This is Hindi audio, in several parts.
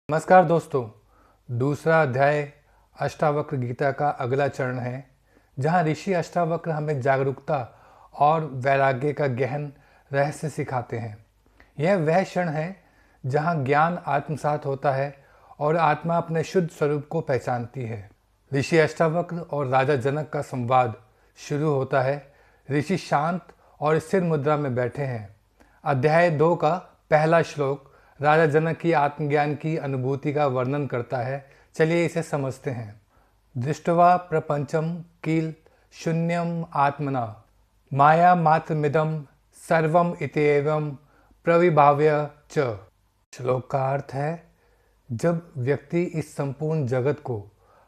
नमस्कार दोस्तों। दूसरा अध्याय अष्टावक्र गीता का अगला चरण है, जहाँ ऋषि अष्टावक्र हमें जागरूकता और वैराग्य का गहन रहस्य सिखाते हैं। यह वह क्षण है जहाँ ज्ञान आत्मसात होता है और आत्मा अपने शुद्ध स्वरूप को पहचानती है। ऋषि अष्टावक्र और राजा जनक का संवाद शुरू होता है। ऋषि शांत और स्थिर मुद्रा में बैठे हैं। अध्याय 2 का पहला श्लोक राजा जनक की आत्मज्ञान की अनुभूति का वर्णन करता है। चलिए इसे समझते हैं। दृष्ट्वा प्रपंचम किल शून्यम आत्मना माया मात्रमिदम सर्वम इत्येवं प्रविभाव्य च। श्लोक का अर्थ है, जब व्यक्ति इस संपूर्ण जगत को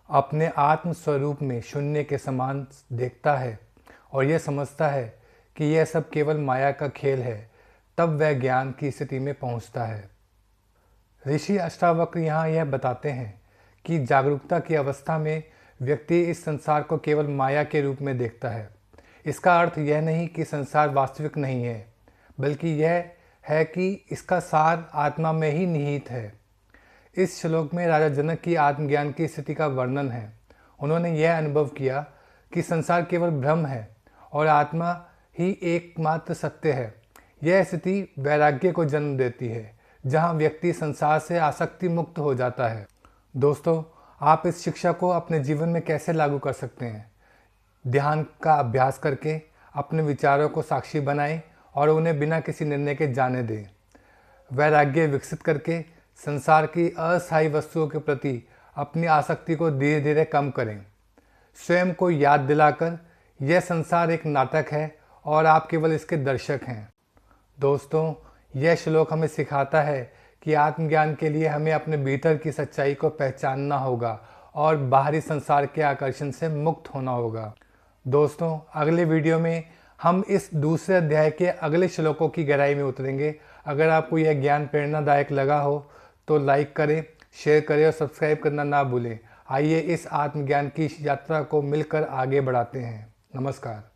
अपने आत्म स्वरूप में शून्य के समान देखता है और यह समझता है कि यह सब केवल माया का खेल है, तब वह ज्ञान की स्थिति में पहुंचता है। ऋषि अष्टावक्र यहाँ यह बताते हैं कि जागरूकता की अवस्था में व्यक्ति इस संसार को केवल माया के रूप में देखता है। इसका अर्थ यह नहीं कि संसार वास्तविक नहीं है, बल्कि यह है कि इसका सार आत्मा में ही निहित है। इस श्लोक में राजा जनक की आत्मज्ञान की स्थिति का वर्णन है। उन्होंने यह अनुभव किया कि संसार केवल भ्रम है और आत्मा ही एकमात्र सत्य है। यह स्थिति वैराग्य को जन्म देती है, जहाँ व्यक्ति संसार से आसक्ति मुक्त हो जाता है। दोस्तों, आप इस शिक्षा को अपने जीवन में कैसे लागू कर सकते हैं? ध्यान का अभ्यास करके अपने विचारों को साक्षी बनाएं और उन्हें बिना किसी निर्णय के जाने दें। वैराग्य विकसित करके संसार की अस्थायी वस्तुओं के प्रति अपनी आसक्ति को धीरे धीरे कम करें। स्वयं को याद दिलाकर यह संसार एक नाटक है और आप केवल इसके दर्शक हैं। दोस्तों, यह श्लोक हमें सिखाता है कि आत्मज्ञान के लिए हमें अपने भीतर की सच्चाई को पहचानना होगा और बाहरी संसार के आकर्षण से मुक्त होना होगा। दोस्तों, अगले वीडियो में हम इस दूसरे अध्याय के अगले श्लोकों की गहराई में उतरेंगे। अगर आपको यह ज्ञान प्रेरणादायक लगा हो तो लाइक करें, शेयर करें और सब्सक्राइब करना ना भूलें। आइए इस आत्मज्ञान की यात्रा को मिलकर आगे बढ़ाते हैं। नमस्कार।